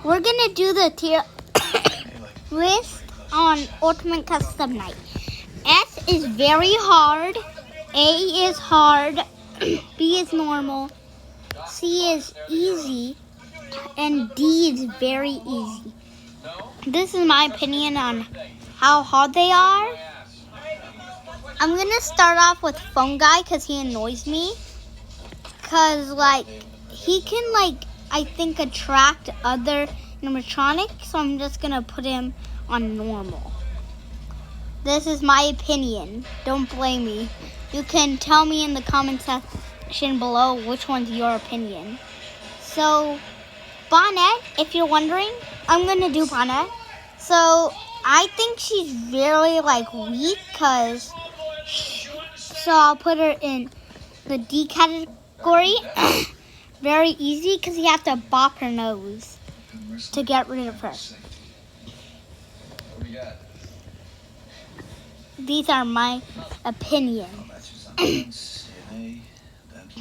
we're gonna do the tier list on Ultimate Custom Night. S is very hard, A is hard, B is normal, C is easy, and D is very easy. This is my opinion on how hard they are. I'm gonna start off with Phone Guy because he annoys me. Cause he can I think attract other animatronics, so I'm just gonna put him on normal. This is my opinion. Don't blame me. You can tell me in the comment section below which one's your opinion. So, Bonnet, if you're wondering, I'm gonna do Bonnet. So, I think she's very weak, so I'll put her in the D category. Very easy, because you have to bop her nose to get rid of her. These are my opinion.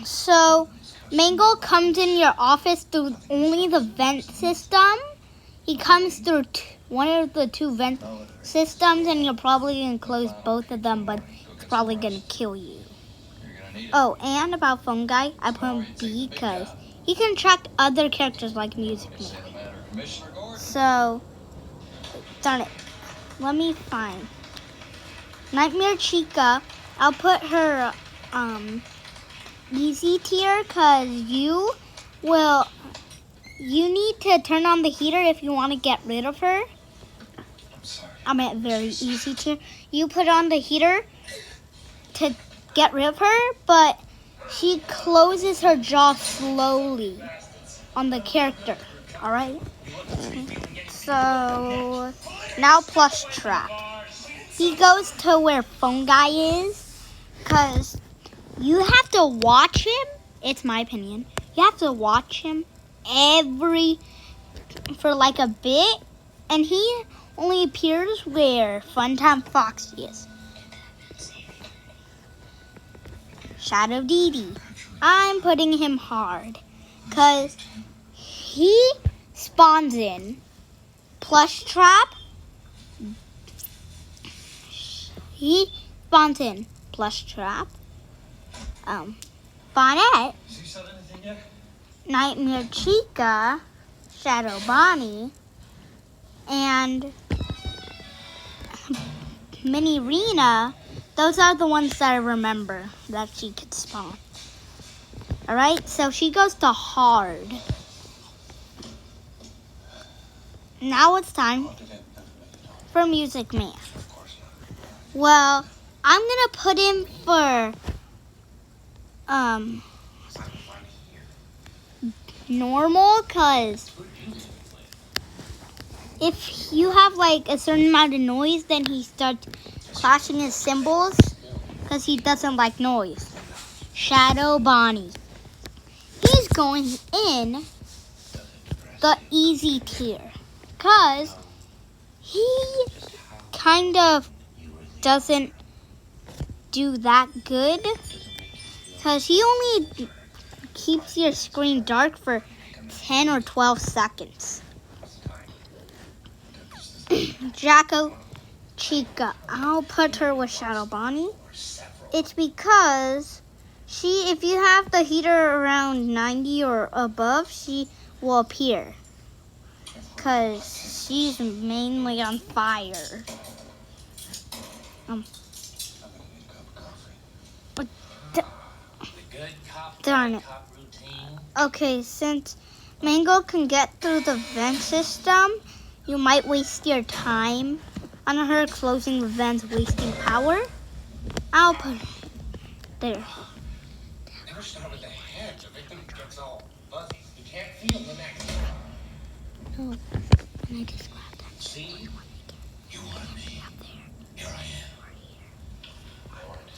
So, Mango comes in your office through only the vent system. He comes through one of the two vent systems, and you're probably going to close both of them, but it's probably going to kill you. Oh, and about Phone Guy, I put him B because he can attract other characters like Music Man. So, darn it. Let me find Nightmare Chica. I'll put her easy tier because you need to turn on the heater if you want to get rid of her. I'm at very easy tier. You put on the heater to get rid of her, but she closes her jaw slowly on the character. Alright? So, now Plush Trap. He goes to where Phone Guy is, because you have to watch him. It's my opinion. You have to watch him for a bit, and he only appears where Funtime Foxy is. Shadow Dee. I'm putting him hard because he spawns in Plush Trap. He spawns in Plush Trap. Bonnet, Nightmare Chica, Shadow Bonnie, and Mini Rena. Those are the ones that I remember that she could spawn. Alright, so she goes to hard. Now it's time for Music Man. Well, I'm gonna put him for normal, cause if you have a certain amount of noise, then he starts clashing his cymbals because he doesn't like noise. Shadow Bonnie. He's going in the easy tier because he kind of doesn't do that good because he only keeps your screen dark for 10 or 12 seconds. Jacko Chica. I'll put her with Shadow Bonnie. It's because if you have the heater around 90 or above, she will appear. Because she's mainly on fire. Darn it. Okay, since Mango can get through the vent system, you might waste your time on her closing the vents, wasting power. I'll put it there. Never start with the head. The victim gets all fuzzy. You can't feel the neck. No, and I just grabbed that. See? You want me? Here I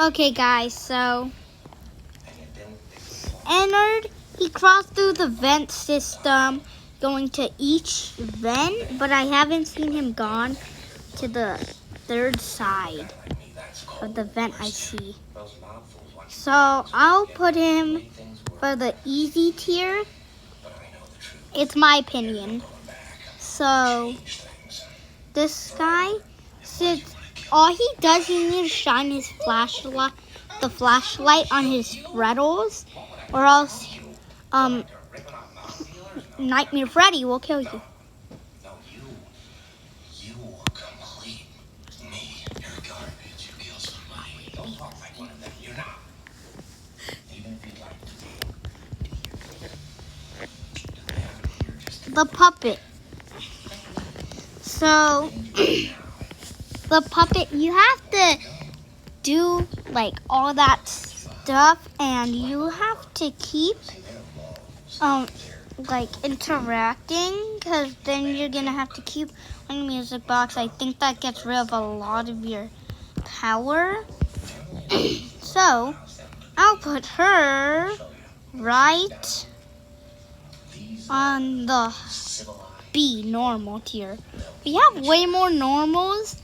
am. Okay, guys, so Ennard, he crossed through the vent system, going to each vent, but I haven't seen him gone to the third side of the vent I see. So I'll put him for the easy tier. It's my opinion. So this guy sits. All he does, he needs to shine his flashlight, the flashlight on his freckles, or else, Nightmare Freddy will kill you. No, you complete me. You're garbage. You kill somebody. Don't talk like one of them. You're not. Even if you'd like to be. The puppet. So, the puppet, you have to do like all that stuff, and you have to keep like interacting, because then you're gonna have to keep on the music box. I think that gets rid of a lot of your power. So I'll put her right on the B normal tier. We have way more normals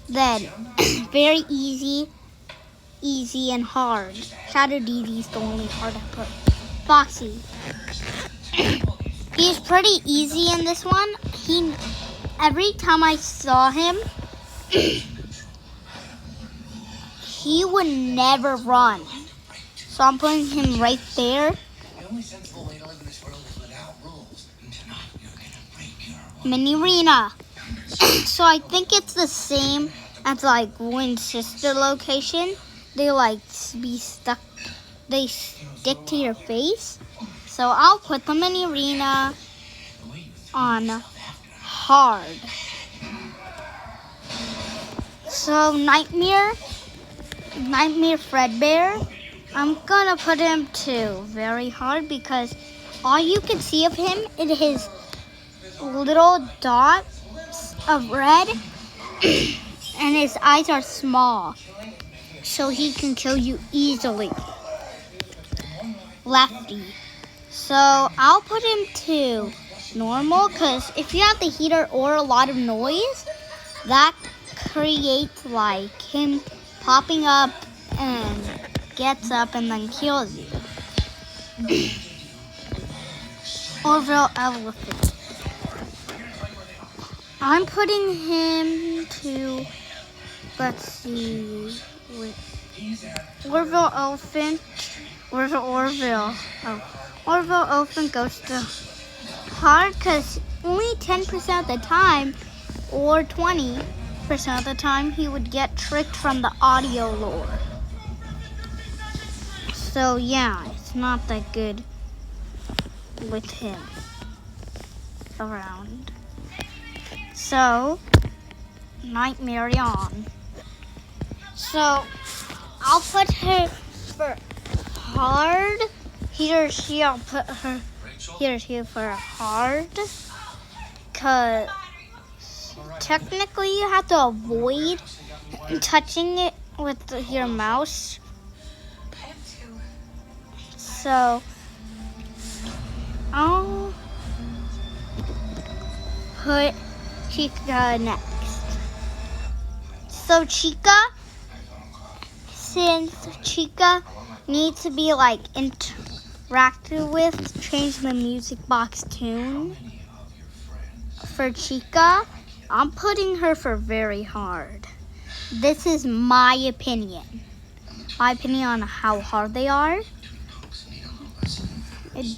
than very easy, and hard. Shadow DD's the only hard I put. Foxy. He's pretty easy in this one. Every time I saw him, he would never run. So I'm putting him right there. The only sensible way to live in this world is without rules. And tonight you're gonna break your Mini Arena. So I think it's the same as like Winchester location. They like be stuck. They stick to your face. So I'll put the Mini Arena on hard. So Nightmare Fredbear, I'm gonna put him to very hard, because all you can see of him is his little dots of red and his eyes are small, so he can kill you easily. Lefty. So I'll put him to normal, because if you have the heater or a lot of noise, that creates like him popping up and gets up and then kills you. Orville Elephant. I'm putting him to, let's see, Orville Elephant. Where's Orville? Oh, Orville Elephant goes to hard, because only 10% of the time, or 20% of the time, he would get tricked from the audio lore. So yeah, it's not that good with him around. So, Nightmare on. So, I'll put her for hard. He or she, I'll put her here for hard. Because technically you have to avoid touching it with your mouse. So, I'll put Chica next. So Chica, since Chica needs to be like interacted with, change the music box tune. For Chica, I'm putting her for very hard. This is my opinion. My opinion on how hard they are.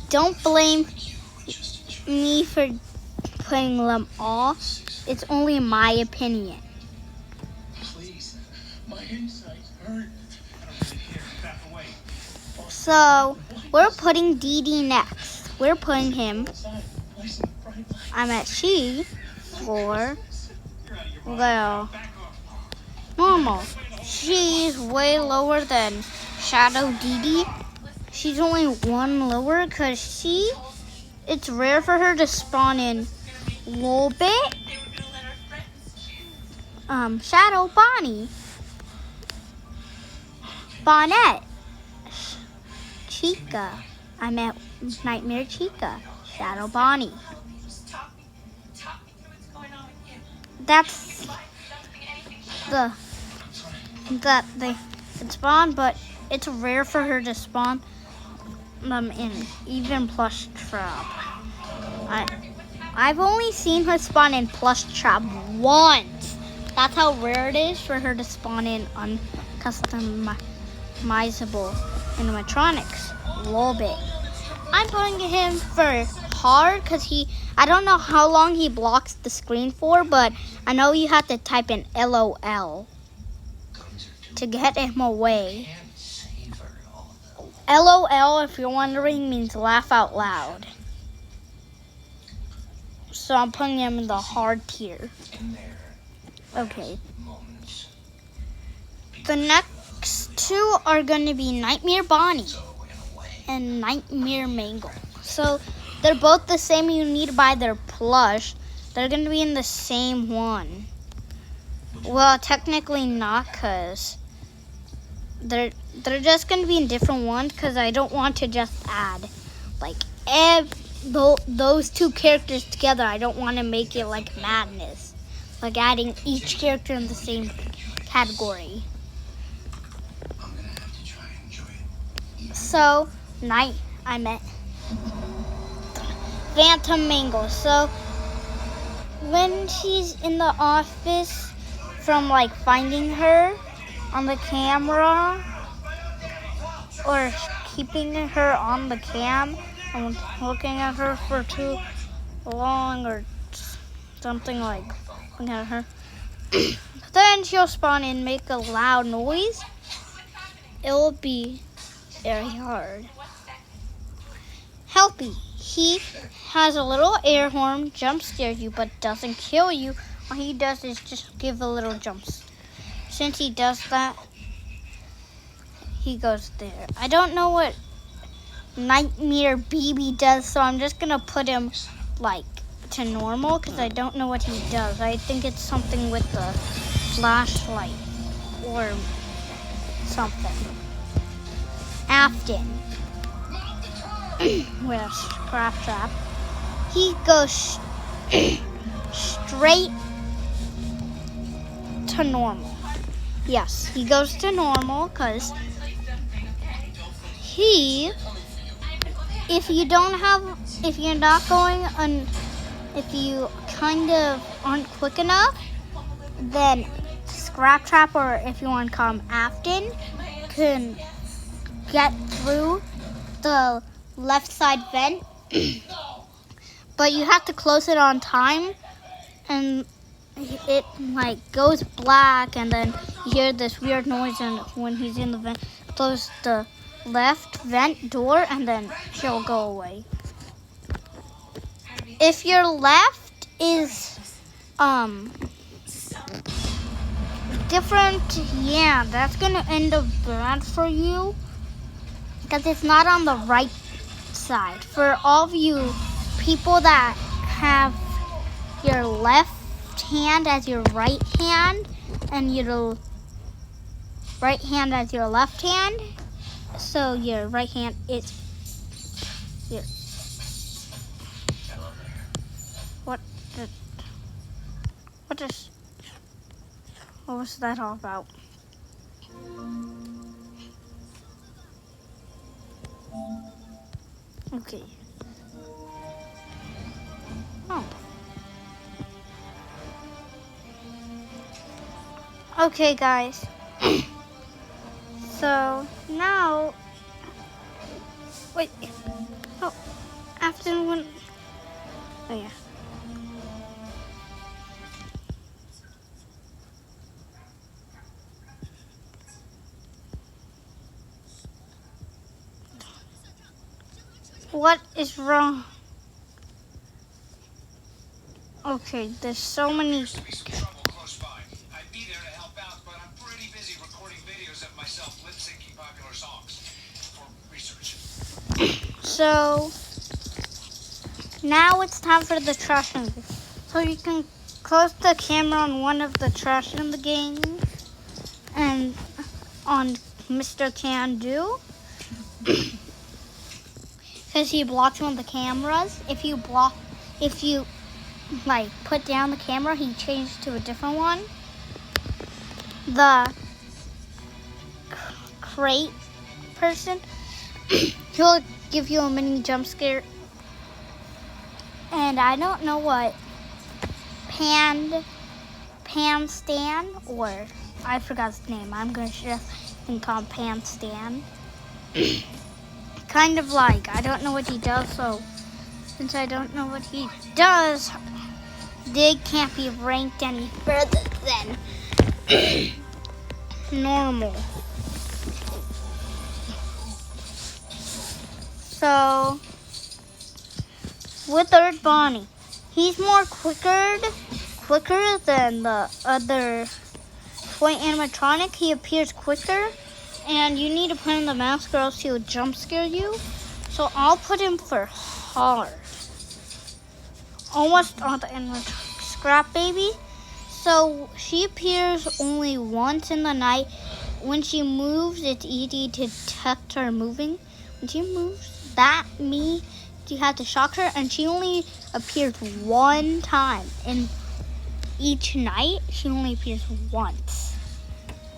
Don't blame me for putting them all. It's only my opinion. Please, my insides hurt. So, we're putting DD next. We're putting him, I'm at she, for, well, normal. She's way lower than Shadow DD. She's only one lower, because it's rare for her to spawn in Lolbit, Shadow Bonnie, Bonnet, Chica. I'm at Nightmare Chica, Shadow Bonnie. That's that they can spawn, but it's rare for her to spawn in even plush trap. I've only seen her spawn in Plush Trap once. That's how rare it is for her to spawn in uncustomizable animatronics. A little bit. I'm putting him for hard because I don't know how long he blocks the screen for, but I know you have to type in LOL to get him away. LOL, if you're wondering, means laugh out loud. So I'm putting him in the hard tier. Okay. The next two are going to be Nightmare Bonnie and Nightmare Mangle. So they're both the same. You need to buy their plush. They're going to be in the same one. Well, technically not, because they're just going to be in different ones, because I don't want to just add like those two characters together. I don't want to make it like madness, like adding each character in the same category. So I met Phantom Mangle. So when she's in the office from like finding her on the camera or keeping her on the cam and looking at her for too long or something, like looking at her, then she'll spawn and make a loud noise. It will be very hard. Helpy. He has a little air horn, jump scares you, but doesn't kill you. All he does is just give a little jumps. Since he does that, he goes there. I don't know what Nightmare BB does, so I'm just gonna put him like to normal because I don't know what he does. I think it's something with the flashlight or something. Afton with a Scrap Trap. He goes straight to normal. Yes, he goes to normal because if you kind of aren't quick enough, then Scrap Trap, or if you want to call him Afton, can get through the left side vent. But you have to close it on time, and it like goes black, and then you hear this weird noise, and when he's in the vent, close the left vent door, and then he'll go away. If your left is different, yeah, that's gonna end up bad for you because it's not on the right side. For all of you people that have your left hand as your right hand and your right hand as your left hand, so your right hand is your what was that all about? Okay. Oh. Okay, guys. So now, wait. Oh, after one. Oh yeah. What is wrong? Okay, there's so many. Used to be some trouble close by. I'd be there to help out, but I'm pretty busy recording videos of myself lip syncing popular songs for research. So now it's time for the trash in the game. So you can close the camera on one of the trash in the game and on Mr. Can Do. Because he blocks one of the cameras. If you like put down the camera, he changes to a different one. The crate person, he'll give you a mini jump scare. And I don't know what Pan Stan, or I forgot his name. I'm going to just call him Pan Stan. Kind of like, I don't know what he does, so since I don't know what he does, they can't be ranked any further than normal. So, Withered Bonnie, he's more quicker than the other toy animatronic. He appears quicker, and you need to put in the mask or else he'll jump scare you. So I'll put him for hard. Almost on the animatronic. Scrap Baby. So she appears only once in the night. When she moves, it's easy to detect her moving. When she moves, that means you have to shock her, and she only appears one time. In each night, she only appears once.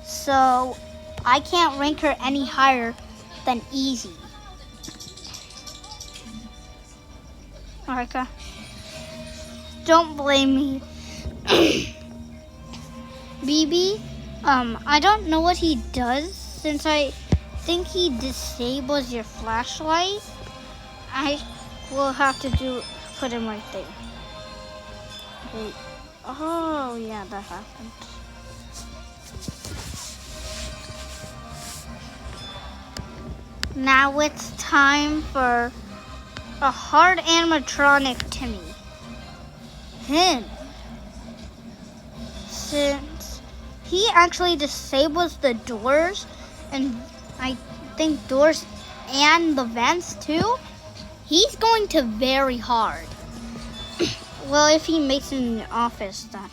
So I can't rank her any higher than easy. Alright, don't blame me. BB, I don't know what he does, since I think he disables your flashlight. I will have to put him right there. Wait. Oh, yeah, that happened. Now it's time for a hard animatronic to me. Him. Since he actually disables the doors, and I think doors and the vents too, he's going to very hard. Well, if he makes it in the office, that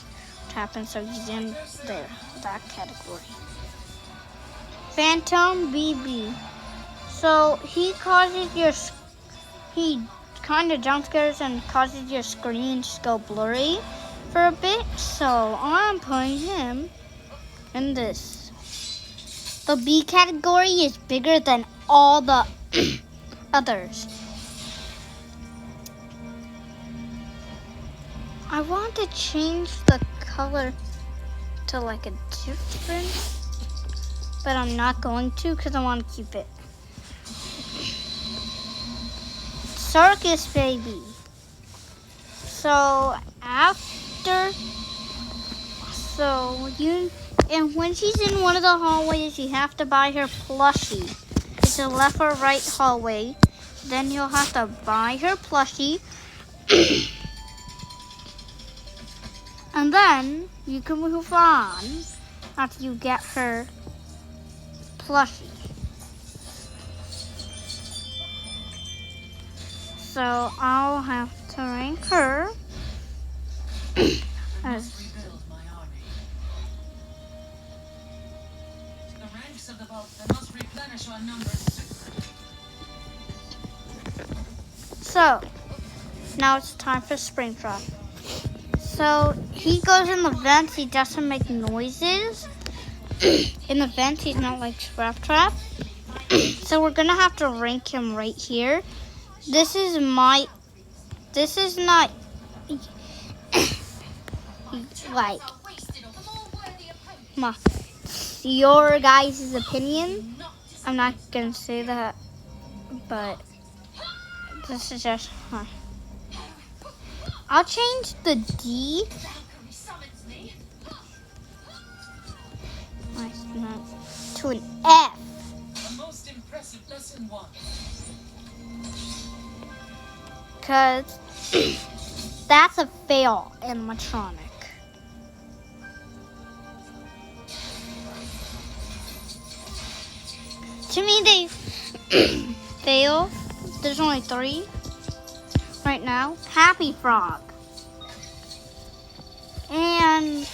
happens, so he's in there, that category. Phantom BB. So he kind of jump scares and causes your screen to go blurry for a bit. So I'm putting him in this. The B category is bigger than all the others. I want to change the color to like a different, but I'm not going to because I want to keep it. Circus Baby. So when she's in one of the hallways, you have to buy her plushie. It's a left or right hallway. Then you'll have to buy her plushie. And then you can move on after you get her plushie. So I'll have to rank her as so now it's time for Springtrap. So he goes in the vents, he doesn't make noises. In the vents, he's not like Springtrap. So we're gonna have to rank him right here. This is not like your guys' opinion. I'm not gonna say that, but this is just I'll change the D to an F. The most impressive lesson one. Because that's a fail animatronic. To me, they fail. There's only 3 right now. Happy Frog. And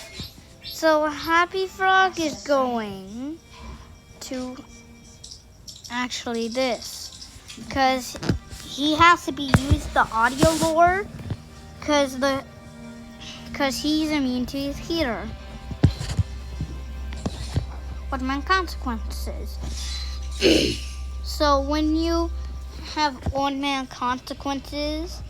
so Happy Frog is going to actually this. Because he has to be used the audio lure because he's immune to his heater. What my consequences? So when you have old man consequences,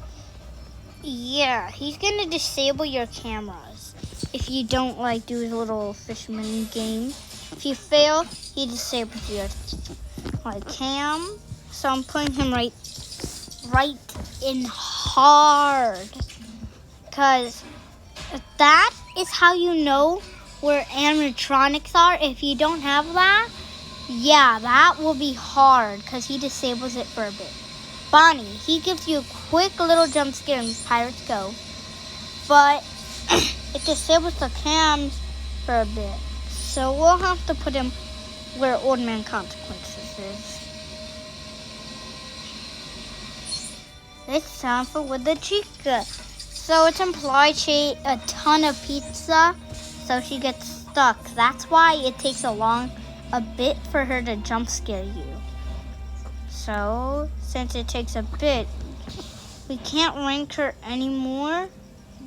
Yeah, he's gonna disable your cameras if you don't like do his little fisherman game. If you fail, he disables your cam. So I'm putting him right in hard, cause that is how you know where animatronics are. If you don't have that, yeah, that will be hard, cause he disables it for a bit. Bonnie, he gives you a quick little jump scare in Pirates Go, but it disables the cams for a bit. So we'll have to put him where Old Man Consequences is. It's time for With the Chica. So it's implied she ate a ton of pizza, so she gets stuck. That's why it takes a bit for her to jump scare you. So, since it takes a bit, we can't rank her any more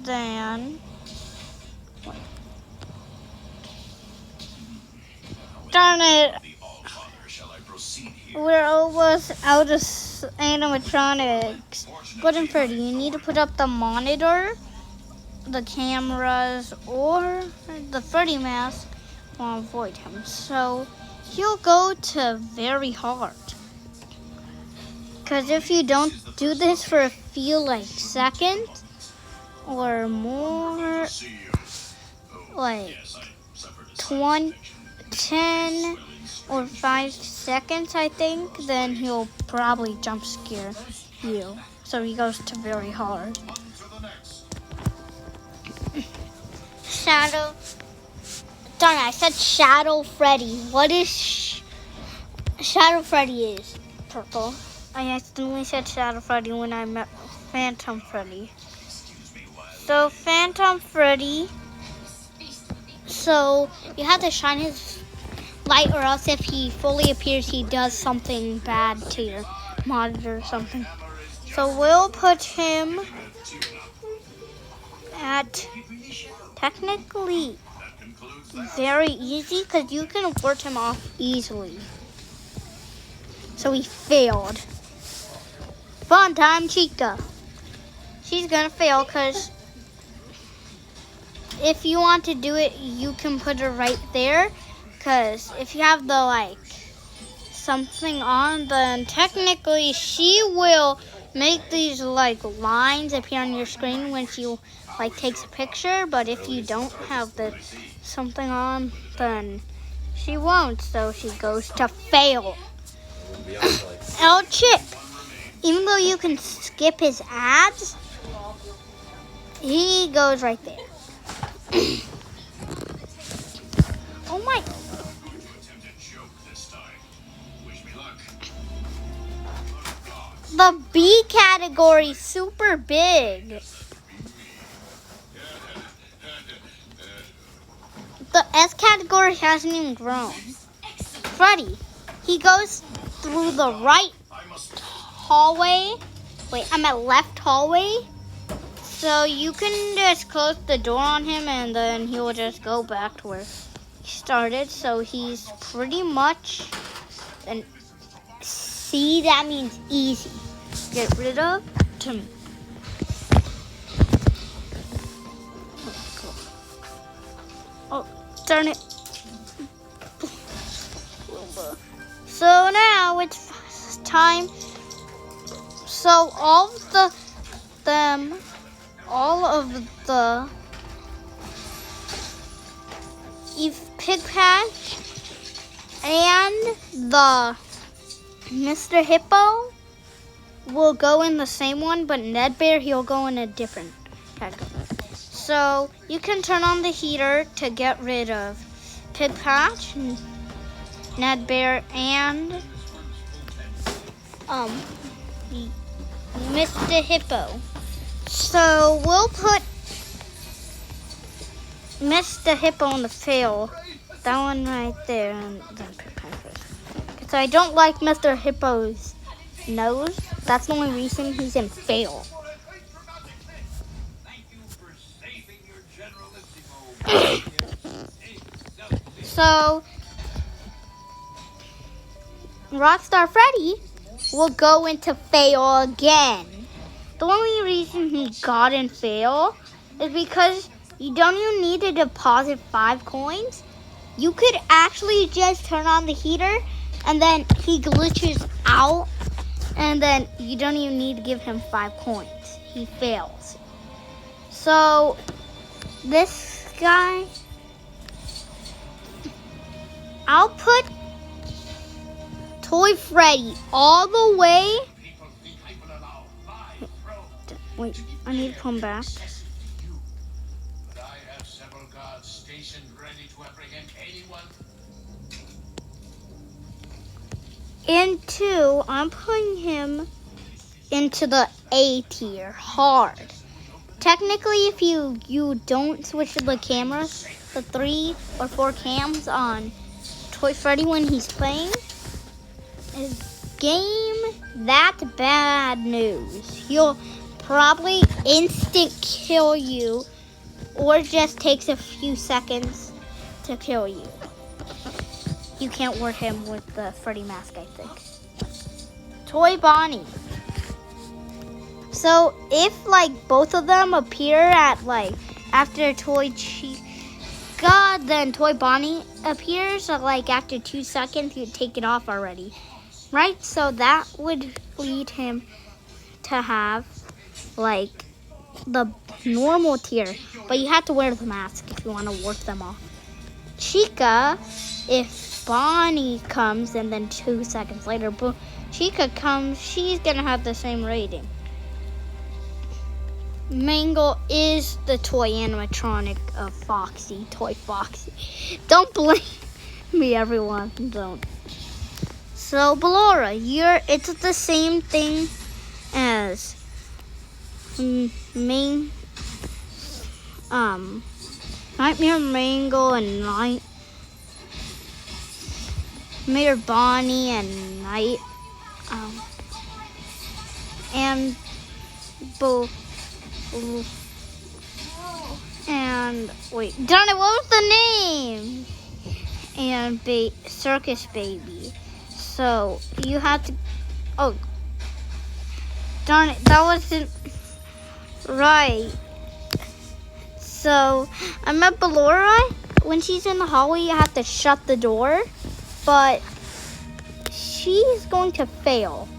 than... Darn it! We're almost out of animatronics. Button Freddy, you need to put up the monitor, the cameras, or the Freddy mask to avoid him. So, he'll go to very hard. Because if you don't do this for a few seconds or more, 10 or 5 seconds, I think, then he'll probably jump scare you. So he goes to very hard. Shadow. Darn it, I said Shadow Freddy. What is Shadow Freddy is purple. I accidentally said Shadow Freddy when I met Phantom Freddy. So Phantom Freddy, so you have to shine his light, or else if he fully appears, he does something bad to your monitor or something. So we'll put him at technically very easy, because you can ward him off easily. So he failed. Fun time, Chica. She's gonna fail, because if you want to do it, you can put her right there. Because if you have the something on, then technically she will make these lines appear on your screen when she takes a picture. But if you don't have the something on, then she won't. So she goes to fail. El Chip, even though you can skip his ads, he goes right there. Oh my. The B category is super big. The S category hasn't even grown. Freddy, he goes through the right hallway. Wait, I'm at left hallway. So you can just close the door on him, and then he will just go back to where he started. So he's pretty much an C. That means easy. Get rid of him. Oh, darn it. So now it's time. So all of the Eve Pig Patch and the Mr. Hippo will go in the same one, but Ned Bear, he'll go in a different category. So you can turn on the heater to get rid of Pig Patch, Ned Bear, and Mr. Hippo. So we'll put Mr. Hippo on the fail. That one right there, and then Pig Patch first. So I don't like Mr. Hippo's nose. That's the only reason he's in fail. So Rockstar Freddy will go into fail again, The only reason he got and fail is because you don't even need to deposit 5 coins. You could actually just turn on the heater and then he glitches out and then you don't even need to give him 5 coins. He fails. So this guy, I'll put Toy Freddy all the way. Wait, I need to come back. But I have several guards stationed ready to apprehend anyone. Into, I'm putting him into the A tier, hard. Technically, if you don't switch the cameras, the 3 or 4 cams on Toy Freddy when he's playing, is game that bad news. He'll probably instant kill you, or just takes a few seconds to kill you. You can't ward him with the Freddy mask, I think. Toy Bonnie. So if like both of them appear at like after Toy Chica, then Toy Bonnie appears like after 2 seconds, you take it off already, right? So that would lead him to have like the normal tier, but you have to wear the mask if you want to ward them off. Chica, if Bonnie comes and then 2 seconds later, Chica comes, she's gonna have the same rating. Mangle is the toy animatronic of Foxy, Toy Foxy. Don't blame me, everyone. Don't. So, Ballora, it's the same thing as Nightmare Mangle and Nightmare Bonnie and and wait, darn it, what was the name? And Circus Baby. So you have to. Oh, darn it, that wasn't right. So I met Ballora. When she's in the hallway, you have to shut the door, but she's going to fail.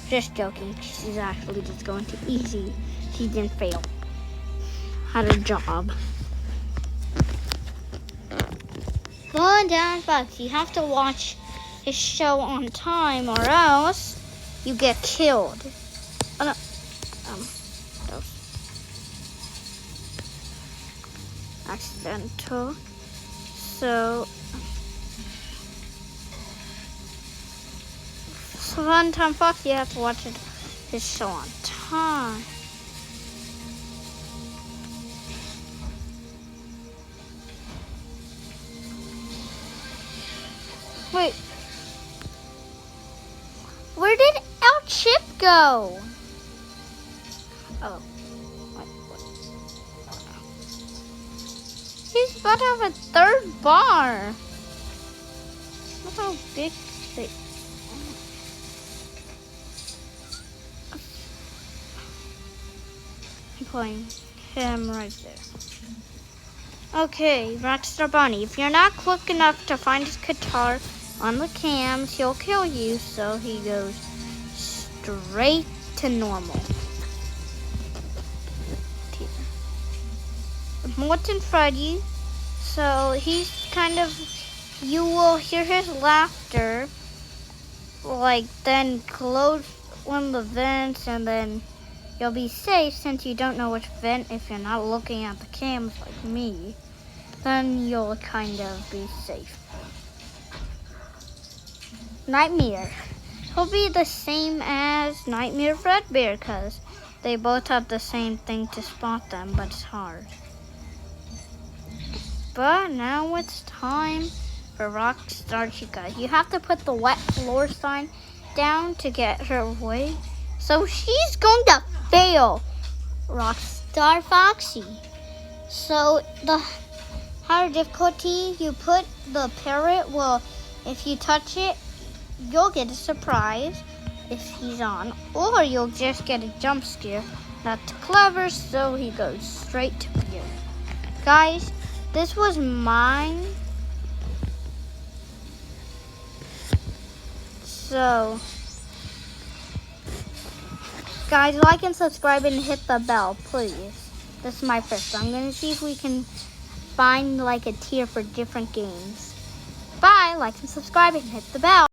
Just joking. She's actually just going to easy. She didn't fail. Had a job. Fun Dad Fox. You have to watch his show on time, or else you get killed. Oh, no. Accidental. So Fun Time Fox, you have to watch his show on time. Wait. Where did our chip go? Oh. He's about to have a 3rd bar. Look how big they... I'm putting him right there. Okay, Rockstar Bonnie. If you're not quick enough to find his guitar on the cams, he'll kill you, so he goes straight to normal. Morton Freddy, so he's kind of, you will hear his laughter, like then close one of the vents, and then you'll be safe since you don't know which vent. If you're not looking at the cams like me, then you'll kind of be safe. Nightmare. He'll be the same as Nightmare Fredbear because they both have the same thing to spot them, but it's hard. But now it's time for Rockstar Chica. You have to put the wet floor sign down to get her away. So she's going to fail Rockstar Foxy. So the higher difficulty you put the parrot, well, if you touch it, you'll get a surprise. if he's on, or you'll just get a jump scare. That's clever, so he goes straight to you. Guys, this was mine. So, guys, like and subscribe and hit the bell, please. This is my first. I'm going to see if we can find like a tier for different games. Bye, like and subscribe and hit the bell.